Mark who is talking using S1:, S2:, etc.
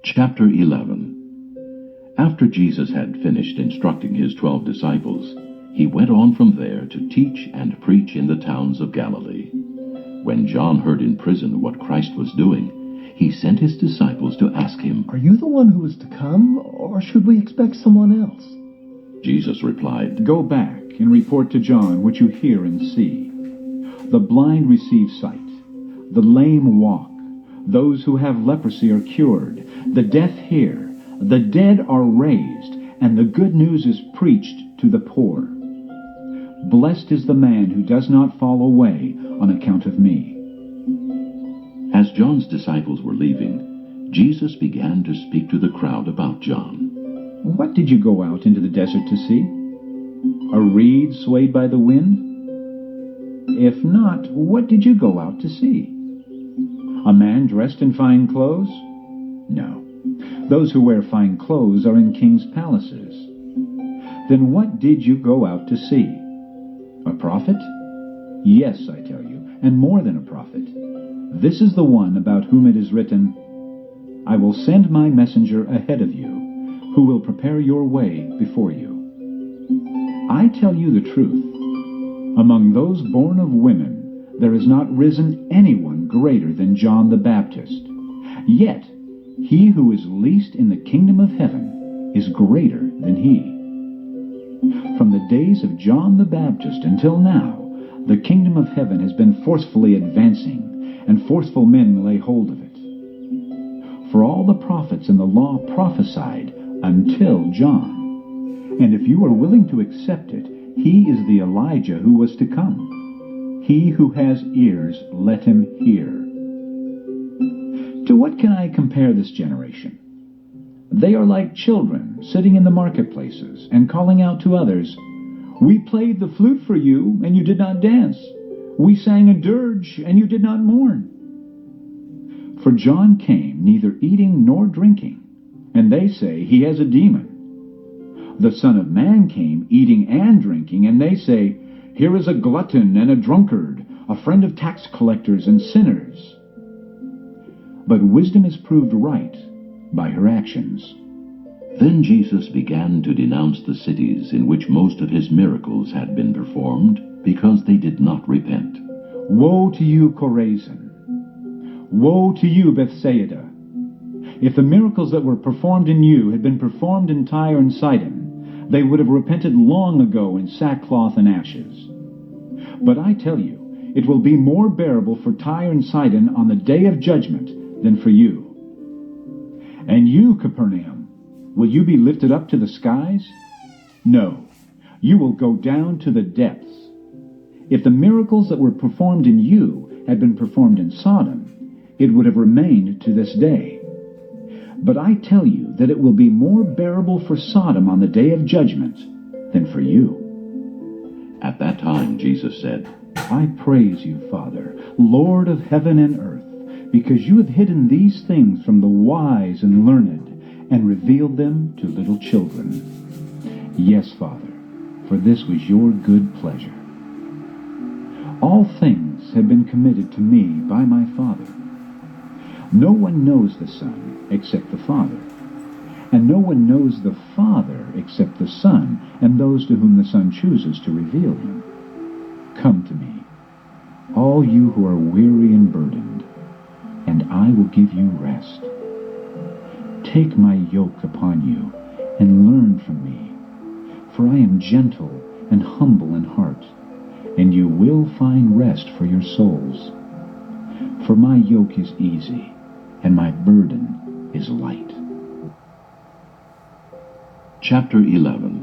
S1: Chapter 11. After Jesus had finished instructing his 12 disciples, he went on from there to teach and preach in the towns of Galilee. When John heard in prison what Christ was doing, he sent his disciples to ask him,
S2: "Are you the one who is to come, or should we expect someone else?"
S1: Jesus replied,
S3: "Go back and report to John what you hear and see. The blind receive sight, the lame walk, those who have leprosy are cured, the deaf hear, the dead are raised, and the good news is preached to the poor. Blessed is the man who does not fall away on account of me."
S1: As John's disciples were leaving, Jesus began to speak to the crowd about John.
S3: "What did you go out into the desert to see? A reed swayed by the wind? If not, what did you go out to see? A man dressed in fine clothes? No. Those who wear fine clothes are in kings' palaces. Then what did you go out to see? A prophet? Yes, I tell you, and more than a prophet. This is the one about whom it is written, 'I will send my messenger ahead of you, who will prepare your way before you.' I tell you the truth. Among those born of women, there has not risen anyone greater than John the Baptist. Yet, he who is least in the kingdom of heaven is greater than he. From the days of John the Baptist until now, the kingdom of heaven has been forcefully advancing, and forceful men lay hold of it. For all the prophets and the law prophesied until John. And if you are willing to accept it, he is the Elijah who was to come. He who has ears, let him hear." To what can I compare this generation? They are like children sitting in the marketplaces and calling out to others, "We played the flute for you, and you did not dance. We sang a dirge, and you did not mourn." For John came neither eating nor drinking, and they say he has a demon. The Son of Man came eating and drinking, and they say, "Here is a glutton and a drunkard, a friend of tax collectors and sinners." But wisdom is proved right by her actions.
S1: Then Jesus began to denounce the cities in which most of his miracles had been performed, because they did not repent.
S3: "Woe to you, Korazin! Woe to you, Bethsaida! If the miracles that were performed in you had been performed in Tyre and Sidon, they would have repented long ago in sackcloth and ashes. But I tell you, it will be more bearable for Tyre and Sidon on the day of judgment than for you. And you, Capernaum, will you be lifted up to the skies? No, you will go down to the depths. If the miracles that were performed in you had been performed in Sodom, it would have remained to this day. But I tell you that it will be more bearable for Sodom on the day of judgment than for you."
S1: At that time Jesus said,
S3: "I praise you, Father, Lord of heaven and earth, because you have hidden these things from the wise and learned, and revealed them to little children. Yes, Father, for this was your good pleasure. All things have been committed to me by my Father. No one knows the Son except the Father, and no one knows the Father except the Son, and those to whom the Son chooses to reveal him. Come to me, all you who are weary and burdened, and I will give you rest. Take my yoke upon you, and learn from me, for I am gentle and humble in heart, and you will find rest for your souls. For my yoke is easy, and my burden is light."
S1: Chapter 11.